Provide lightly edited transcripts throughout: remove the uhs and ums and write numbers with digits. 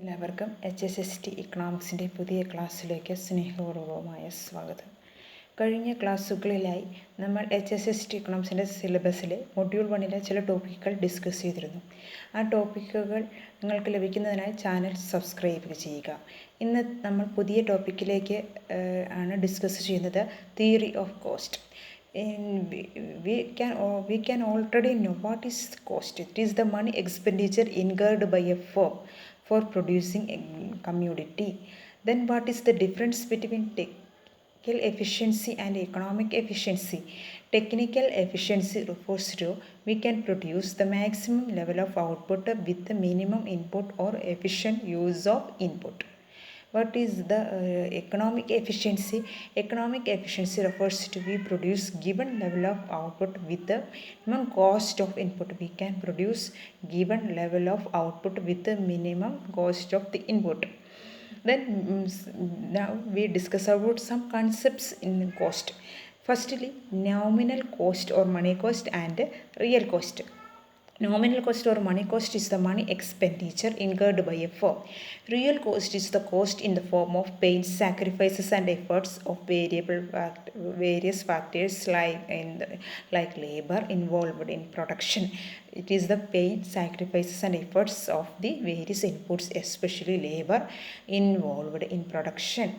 എല്ലാവർക്കും HSST ഇക്കണോമിക്സിൻ്റെ പുതിയ ക്ലാസ്സിലേക്ക് സ്നേഹപൂർവ്വമായ സ്വാഗതം. കഴിഞ്ഞ ക്ലാസ്സുകളിലായി നമ്മൾ HSST ഇക്കണോമിക്സിൻ്റെ സിലബസിലെ മൊഡ്യൂൾ 1 ചില ടോപ്പിക്കുകൾ ഡിസ്കസ് ചെയ്തിരുന്നു. ആ ടോപ്പിക്കുകൾ നിങ്ങൾക്ക് ലഭിക്കുന്നതിനായി ചാനൽ സബ്സ്ക്രൈബ് ചെയ്യുക. ഇന്ന് നമ്മൾ പുതിയ ടോപ്പിക്കിലേക്ക് ആണ് ഡിസ്കസ് ചെയ്യുന്നത് theory of cost. We can already know what is cost. It is the money expenditure incurred by a firm for producing a commodity. Then what is the difference between technical efficiency and economic efficiency? Technical efficiency refers to we can produce the maximum level of output with the minimum input or efficient use of input. What is the economic efficiency? Economic efficiency refers to we produce given level of output with the minimum cost of input. We can produce given level of output with the minimum cost of the input. Then now we discuss about some concepts in cost. Firstly, nominal cost or money cost and real cost. Nominal cost or money cost is the money expenditure incurred by a firm. Real cost is the cost in the form of pains, sacrifices and efforts of various factors like labor involved in production. It is the pain, sacrifices and efforts of the various inputs, especially labor involved in production.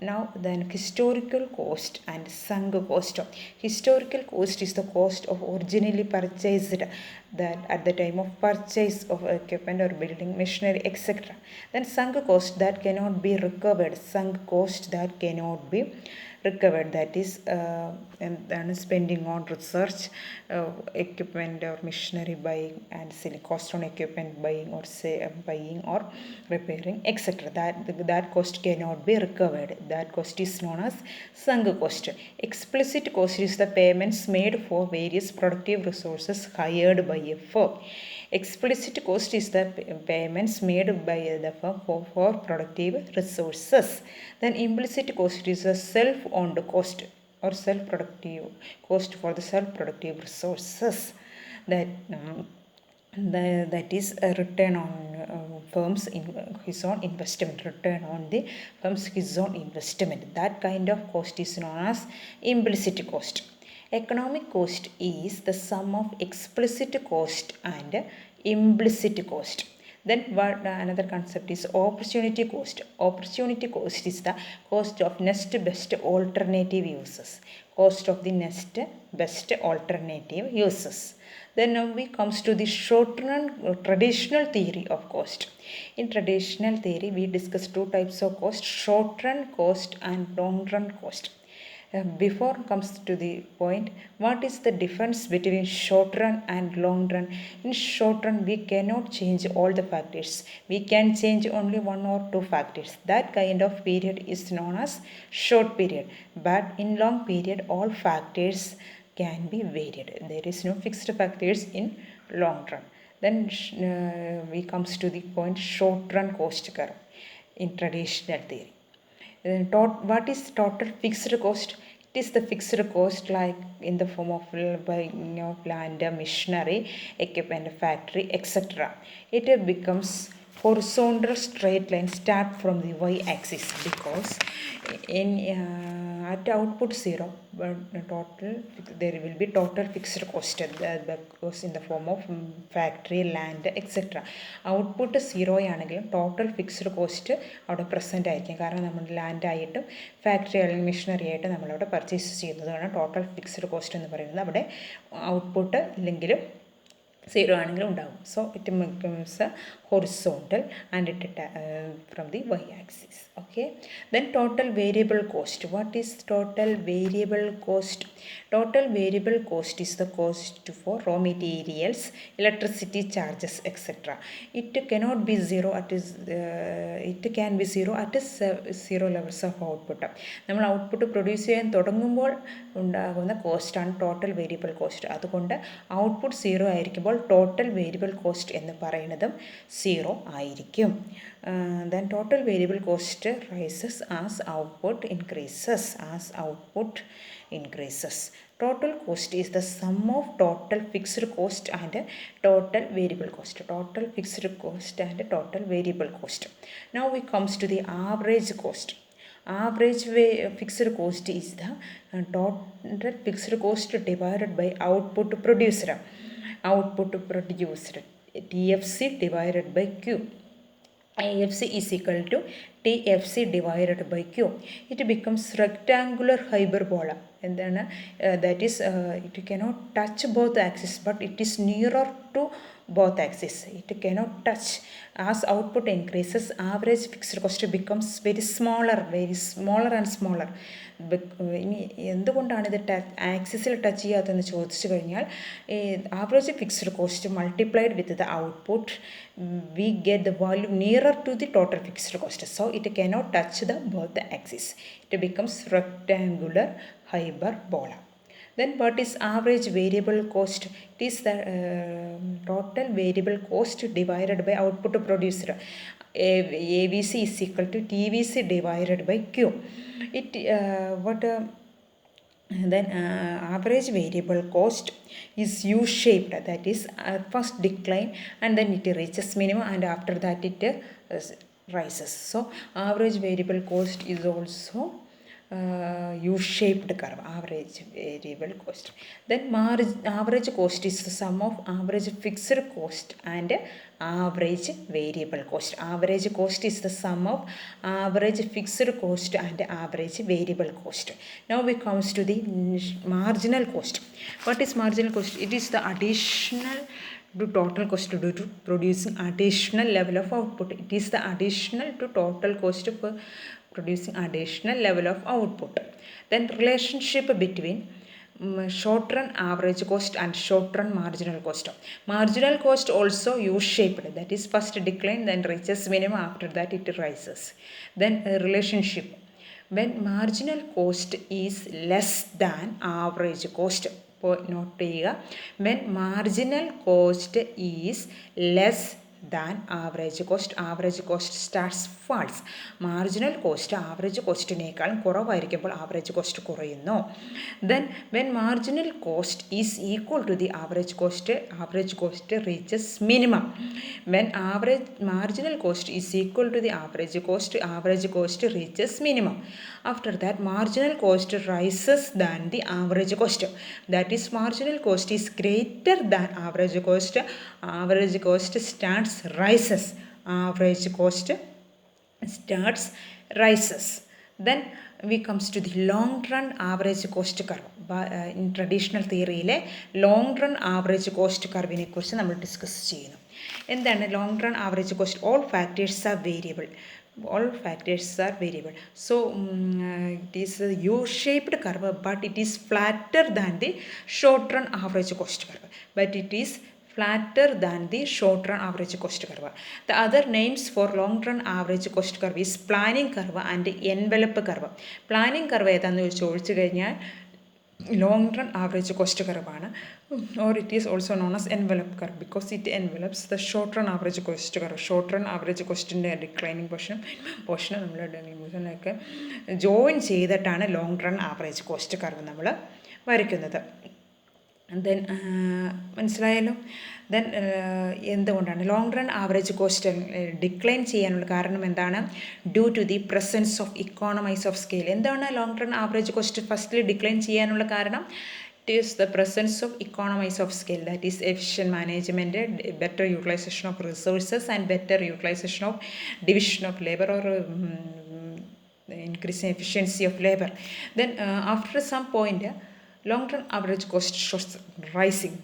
Now then, historical cost and sunk cost. Historical cost is the cost of originally purchased, that at the time of purchase of equipment or building machinery, etc. Then sunk cost that cannot be recovered. Sunk cost that cannot be recovered, that is spending on research, equipment or machinery buying and selling, cost on equipment buying or buying or repairing, etc. That cost cannot be recovered. That cost is known as sunk cost. Explicit cost is the payments made for various productive resources hired by a firm. Explicit cost is the payments made by the firm for productive resources. Then implicit cost is a self-owned cost or self-productive cost for the self-productive resources. That is a return on firm's his own investment. Return on the firm's his own investment. That kind of cost is known as implicit cost. Economic cost is the sum of explicit cost and implicit cost. Then another concept is opportunity cost. Opportunity cost is the cost of next best alternative uses. Cost of the next best alternative uses. Then now we comes to the short-run traditional theory of cost. In traditional theory, we discuss two types of cost: short-run cost and long-run cost. Before comes to the point, what is the difference between short run and long run? In short run, we cannot change all the factors. We can change only one or two factors. That kind of period is known as short period. But in long period, all factors can be varied. There is no fixed factors in long run. Then we comes to the point short run cost curve in traditional theory. What is total fixed cost? It is the fixed cost like in the form of buying of land, machinery, equipment, factory, etc. It becomes horizontal straight line start from the y-axis because in at output 0, but total there will be total fixed cost because in the form of factory, land, etc. Output 0 ആണെങ്കിലും total fixed cost അവിടെ present ആയിരിക്കും. കാരണം നമ്മൾ ലാൻഡായിട്ടും factory അല്ലെങ്കിൽ machinery ആയിട്ട് നമ്മളവിടെ purchase ചെയ്യുന്നതാണ് total fixed cost എന്ന് പറയുന്നത്. അവിടെ ഔട്ട്പുട്ട് ഇല്ലെങ്കിലും 0 ആണെങ്കിലും ഉണ്ടാകും. So it becomes horizontal and it from the y-axis. Okay. Then total variable cost. What is total variable cost? Total variable cost is the cost for raw materials, electricity charges, etc. It cannot be zero at it can be zero at zero levels of output. നമ്മൾ output produce ചെയ്യാൻ തുടങ്ങുമ്പോൾ ഉണ്ടാകുന്ന കോസ്റ്റാണ് total variable cost. അതുകൊണ്ട് output 0 ആയിരിക്കുമ്പോൾ total variable cost എന്ന് പറയുന്നതും zero ആയിരിക്കും. Then total variable cost rises as output increases. Total cost is the sum of total fixed cost and total variable cost. Total fixed cost and total variable cost. Now we comes to the average cost. Average fixed cost is the total fixed cost divided by output produced. TFC divided by Q. AFC is equal to TFC divided by Q. It becomes rectangular hyperbola. And then that is it cannot touch both axes, but it is nearer to both axes. It cannot touch. As output increases, average fixed cost becomes very smaller and smaller. ഇനി എന്തുകൊണ്ടാണ് ഇത് ആക്സിസിൽ touch ചെയ്യാത്തതെന്ന് ചോദിച്ചു കഴിഞ്ഞാൽ average fixed cost multiplied with the output we get the value nearer to the total fixed cost, so it cannot touch both the axes. It becomes rectangular hyperbola. Then what is average variable cost? It is the total variable cost divided by output produced. AVC is equal to TVC divided by Q. Then average variable cost is U-shaped, that is first decline and then it reaches minimum and after that it rises. So average variable cost is also U-shaped curve, average variable cost. Then average cost is the sum of average fixed cost and average variable cost. Average cost is the sum of average fixed cost and average variable cost. Now we comes to the marginal cost. What is marginal cost? It is the additional to total cost due to producing additional level of output. It is the additional to total cost for producing additional level of output. Then relationship between short run average cost and short run marginal cost. Marginal cost also U-shaped, that is first decline then reaches minimum, after that it rises. Then relationship, when marginal cost is less than average cost, note ചെയ്യുക, when marginal cost is less than average cost starts falls. Marginal cost average costനേക്കാളും കുറവായിരിക്കുമ്പോൾ average cost കുറയുന്നു. Then when marginal cost is equal to the average cost reaches minimum. When marginal cost is equal to the average cost reaches minimum. After that marginal cost rises than the average cost, that is marginal cost is greater than average cost starts rises. Then we comes to the long run average cost curve. In traditional theoryയിലെ long run average cost curveനെ കുറിച്ച് നമ്മൾ discuss ചെയ്യുന്നു. എന്താണ് long run average cost? All factors are variable. So it is a U-shaped curve, but it is flatter than the short run average cost curve. The other names for long run average cost curve is planning curve and envelope curve. Planning curve ഏതാണെന്ന് ചോദിച്ചു കഴിഞ്ഞാൽ long run average cost curve ആണ്, or it is also known as envelope curve because it envelopes the short run average cost curve. Short run average costൻ്റെ declining portion നമ്മൾ ഡിവിഷനിലൊക്കെ join ചെയ്തിട്ടാണ് long run average cost curve നമ്മൾ വരയ്ക്കുന്നത്. Then മനസ്സിലായല്ലോ. Then എന്തുകൊണ്ടാണ് long run average cost decline ചെയ്യാനുള്ള കാരണം എന്താണ്? Due to the presence of economies of scale. എന്താണ് long run average cost firstly decline ചെയ്യാനുള്ള കാരണം? It is the presence of economies of scale, that is efficient management, better utilization of resources and better utilization of division of labor or increasing efficiency of labor. Then after some point long-term average cost shows rising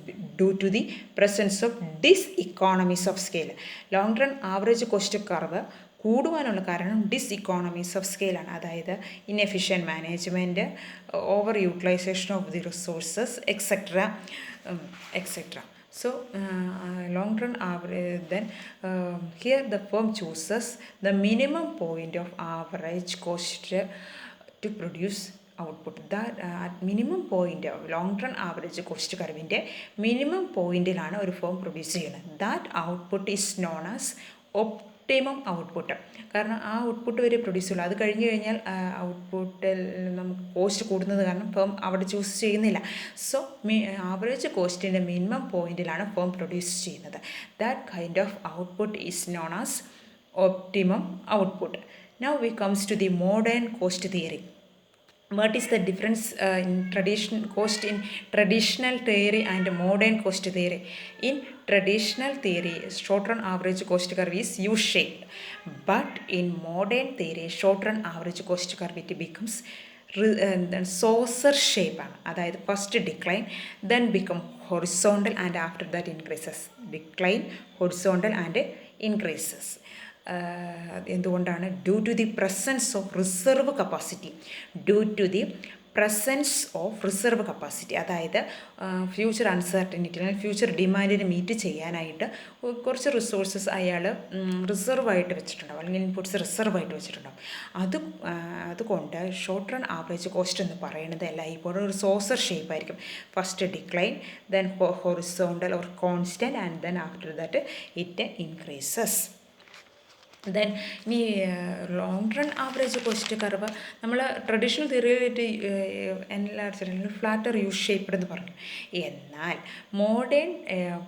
due to the presence of diseconomies of scale. Long-term average cost curve കൂടുവാനുള്ള കാരണം ഡിസ്ഇക്കോണമീസ് of സ്കെയിലാണ്. അതായത് inefficient management, over utilization of the resources etcetera. So long run average, then here the firm chooses the minimum point of average cost to produce output at minimum point long run average cost കർവിൻ്റെ minimum പോയിന്റിലാണ് ഒരു firm produce ചെയ്യുന്നത്. That output is known as optimum output. കാരണം ആ output വരെ produce ചെയ്യുള്ളൂ. അത് കഴിഞ്ഞ് കഴിഞ്ഞാൽ ഔട്ട്പുട്ടിൽ നമുക്ക് കോസ്റ്റ് കൂടുന്നത് കാരണം ഫേം അവിടെ ചൂസ് ചെയ്യുന്നില്ല. സോ ആവറേജ് കോസ്റ്റിൻ്റെ മിനിമം പോയിന്റിലാണ് ഫേം പ്രൊഡ്യൂസ് ചെയ്യുന്നത്. That kind of output is known as optimum output. Now we comes to the modern cost theory. What is the difference in traditional theory and modern cost theory? In traditional theory, short-run average cost curve is U-shaped, but in modern theory, short-run average cost curve it becomes saucer shape ആണ്. അതായത് first decline then become horizontal and after that increases. Decline, horizontal and increases. എന്തുകൊണ്ടാണ്? Due to the presence of reserve capacity. അതായത് future uncertainty അല്ലെങ്കിൽ future ഡിമാൻഡിനെ meet ചെയ്യാനായിട്ട് കുറച്ച് resources അയാൾ റിസർവായിട്ട് വെച്ചിട്ടുണ്ടാവും, അല്ലെങ്കിൽ ഇൻപുട്സ് റിസർവായിട്ട് വെച്ചിട്ടുണ്ടാവും. അതുകൊണ്ട് ഷോർട്ട് റൺ ആവറേജ് കോസ്റ്റ് എന്ന് പറയുന്നത് എല്ലായ്പ്പോഴും ഒരു സോസർ ഷേപ്പ് ആയിരിക്കും. First decline, then horizontal or constant, and then after that it increases. Then ഇനി long run average cost curve നമ്മൾ ട്രഡീഷണൽ തിയറിയിലിട്ട് എല്ലാവരും ഫ്ലാറ്റർ യു ഷേപ്പ്ഡ് എന്ന് പറഞ്ഞു. എന്നാൽ മോഡേൺ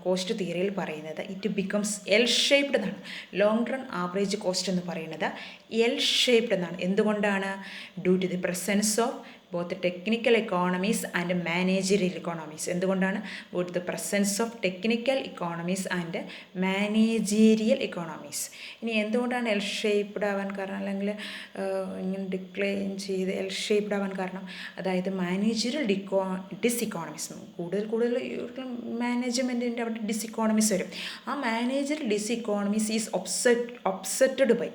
കോസ്റ്റ് തിയറിയിൽ പറയുന്നത് ഇറ്റ് ബിക്കംസ് എൽ ഷേപ്ഡ് എന്നാണ്. ലോങ് റൺ ആവറേജ് കോസ്റ്റ് എന്ന് പറയുന്നത് എൽ ഷേപ്ഡ് എന്നാണ്. എന്തുകൊണ്ടാണ്? Due to the presence of both technical economies and managerial economies. എന്തുകൊണ്ടാണ്? Both the presence of technical economies and managerial economies. ഇനി എന്തുകൊണ്ടാണ് എൽ ഷേപ്ഡ് ആവാൻ കാരണം, അല്ലെങ്കിൽ ഇങ്ങനെ ഡിക്ലൈൻ ചെയ്ത് എൽ ഷേപ്ഡ് ആവാൻ കാരണം? അതായത് മാനേജറിയൽ ഡിസ്ഇക്കോണമീസ് കൂടുതൽ മാനേജ്മെൻറ്റിൻ്റെ അവിടെ ഡിസ്ഇക്കോണമീസ് വരും. ആ managerial diseconomies is offsetted by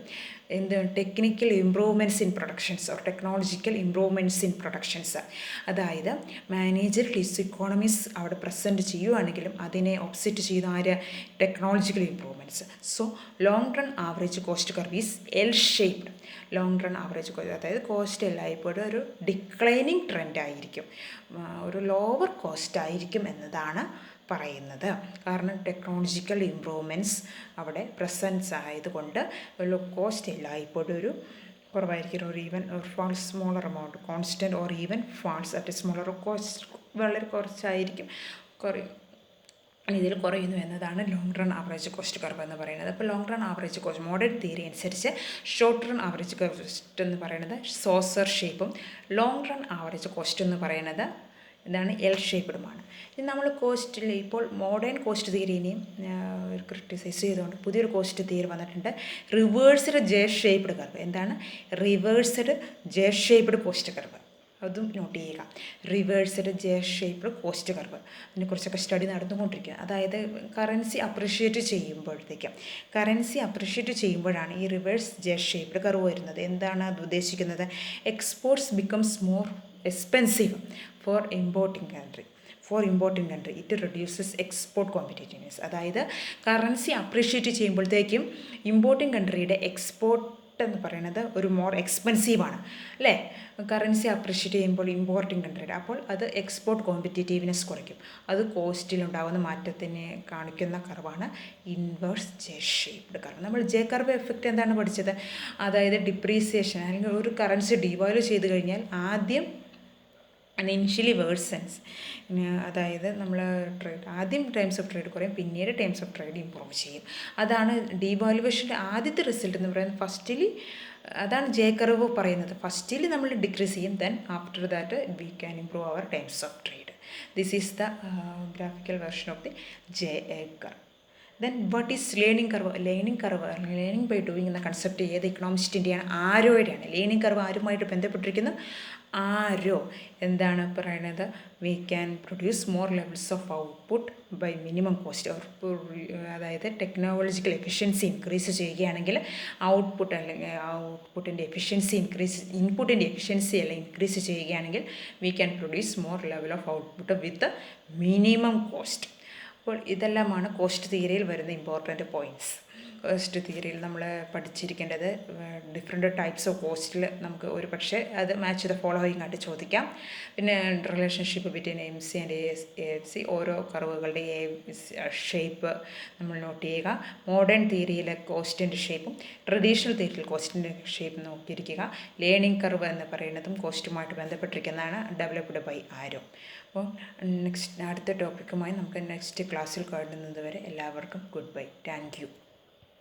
technical improvements in productions or technological improvements in productions. അതായത് മാനേജർ ഡിസ്ഇക്കോണമീസ് അവിടെ പ്രസൻറ്റ് ചെയ്യുകയാണെങ്കിലും അതിനെ ഒബ്സെറ്റ് ചെയ്യുന്ന ആര്? Technological improvements. So long run average cost curve is L shaped. Long run average cost, അതായത് cost എല്ലായ്പ്പോഴും ഒരു declining trend ആയിരിക്കും, ഒരു ലോവർ കോസ്റ്റ് ആയിരിക്കും എന്നതാണ് പറയുന്നത്. കാരണം ടെക്നോളജിക്കൽ ഇംപ്രൂവ്മെൻറ്റ്സ് അവിടെ പ്രസൻസ് ആയതുകൊണ്ട് കോസ്റ്റ് എല്ലായ്പ്പോഴും ഒരു കുറവായിരിക്കും, ഒരു even falls smaller amount constant or even falls at smaller cost വളരെ കുറച്ചായിരിക്കും ഇതിൽ കുറയുന്നു എന്നതാണ് long run average cost curve എന്ന് പറയുന്നത്. അപ്പോൾ long run average cost modern theory അനുസരിച്ച് ഷോർട്ട് റൺ ആവറേജ് കോസ്റ്റ് എന്ന് പറയുന്നത് സോസർ ഷേപ്പും ലോങ് റൺ ആവറേജ് കോസ്റ്റ് എന്ന് പറയുന്നത് ഇതാണ് എൽ ഷേപ്പ്ഡുമാണ്. ഇനി നമ്മൾ കോസ്റ്റിൽ ഇപ്പോൾ മോഡേൺ കോസ്റ്റ് തിയറിനെയും ക്രിട്ടിസൈസ് ചെയ്തുകൊണ്ട് പുതിയൊരു കോസ്റ്റ് തിയറി വന്നിട്ടുണ്ട്, റിവേഴ്സ്ഡ് ജെ ഷേപ്പ്ഡ് കർവ്. എന്താണ് reversed J shaped cost curve? അതും നോട്ട് ചെയ്യുക. Reversed J shaped cost curve, അതിനെക്കുറിച്ചൊക്കെ സ്റ്റഡി നടന്നുകൊണ്ടിരിക്കുക. അതായത് കറൻസി അപ്രിഷ്യേറ്റ് ചെയ്യുമ്പോഴാണ് ഈ റിവേഴ്സ് ജെ ഷേപ്പ്ഡ് കർവ് വരുന്നത്. എന്താണ് അത് ഉദ്ദേശിക്കുന്നത്? Exports becomes more expensive for importing country. It reduces export competitiveness. അതായത് കറൻസി അപ്രീഷിയേറ്റ് ചെയ്യുമ്പോഴത്തേക്കും ഇമ്പോർട്ടിംഗ് കൺട്രിയുടെ എക്സ്പോർട്ട് എന്ന് പറയുന്നത് ഒരു മോർ എക്സ്പെൻസീവാണ് അല്ലേ? കറൻസി അപ്രീഷിയേറ്റ് ചെയ്യുമ്പോൾ ഇമ്പോർട്ടിംഗ് കൺട്രിയുടെ, അപ്പോൾ അത് എക്സ്പോർട്ട് കോമ്പറ്റീറ്റീവ്നെസ് കുറയ്ക്കും. അത് കോസ്റ്റിലുണ്ടാകുന്ന മാറ്റത്തിനെ കാണിക്കുന്ന കർവാണ് ഇൻവേഴ്സ് ജെ ഷേപ്പ്ഡ് കർവ്. നമ്മൾ ജെ കർവ് എഫക്റ്റ് എന്താണ് പഠിച്ചത്? അതായത് ഡിപ്രീസിയേഷൻ, അല്ലെങ്കിൽ ഒരു കറൻസി ഡിവാല്യൂ ചെയ്ത് കഴിഞ്ഞാൽ ആദ്യം ഇനിഷ്യലി വേഴ്സൻസ്, അതായത് നമ്മൾ ആദ്യം ടൈംസ് ഓഫ് ട്രേഡ് കുറയും, പിന്നീട് ടൈംസ് ഓഫ് ട്രേഡ് ഇമ്പ്രൂവ് ചെയ്യും. അതാണ് ഡീവാലുവേഷൻ്റെ ആദ്യത്തെ റിസൾട്ട് എന്ന് പറയുന്നത്. ഫസ്റ്റിലി അതാണ് ജെ കർവ് പറയുന്നത്. ഫസ്റ്റിൽ നമ്മൾ ഡിക്രീസ് ചെയ്യും, then after that we can improve our terms of trade. This is the graphical version of the J curve. Then what is learning curve? Learning by doing എന്ന concept ഏത് ഇക്കണോമിസ്റ്റിൻ്റെയാണ്? ആരോയുടെയാണ്? Learning curve ആരുമായിട്ട് ബന്ധപ്പെട്ടിരിക്കുന്നു? Arrow. എന്താണ് പറയുന്നത്? We can produce more levels of output by minimum cost. അതായത് technological efficiency increase ചെയ്യുകയാണെങ്കിൽ output അല്ലെങ്കിൽ ഔട്ട്പുട്ടിൻ്റെ എഫിഷ്യൻസി ഇൻക്രീസ് ചെയ്യുകയാണെങ്കിൽ we can produce more level of output with minimum cost. അപ്പോൾ ഇതെല്ലാമാണ് കോസ്റ്റ് തിയറിയിൽ വരുന്ന ഇമ്പോർട്ടൻറ്റ് പോയിൻറ്റ്സ്. കോസ്റ്റ് തിയറിയിൽ നമ്മൾ പഠിച്ചിരിക്കേണ്ടത് ഡിഫറെൻറ്റ് ടൈപ്സ് ഓഫ് കോസ്റ്റിൽ നമുക്ക് ഒരു പക്ഷേ അത് മാച്ച് ദ ഫോളോയിങ് ആയിട്ട് ചോദിക്കാം. പിന്നെ relationship between M C and A F C, ഓരോ കർവുകളുടെ ഷേപ്പ് നമ്മൾ നോട്ട് ചെയ്യുക. മോഡേൺ തിയറിയിലെ കോസ്റ്റിൻ്റെ ഷേപ്പും ട്രഡീഷണൽ തിയറിയിൽ കോസ്റ്റിൻ്റെ ഷേപ്പും നോക്കിയിരിക്കുക. ലേണിംഗ് കർവ് എന്ന് പറയുന്നതും കോസ്റ്റുമായിട്ട് ബന്ധപ്പെട്ടിരിക്കുന്നതാണ്, ഡെവലപ്ഡ് ബൈ ആരോ. അപ്പോൾ അടുത്ത ടോപ്പിക്കുമായി നമുക്ക് നെക്സ്റ്റ് ക്ലാസ്സിൽ കാണുന്നത് വരെ എല്ലാവർക്കും ഗുഡ് ബൈ. Thank you.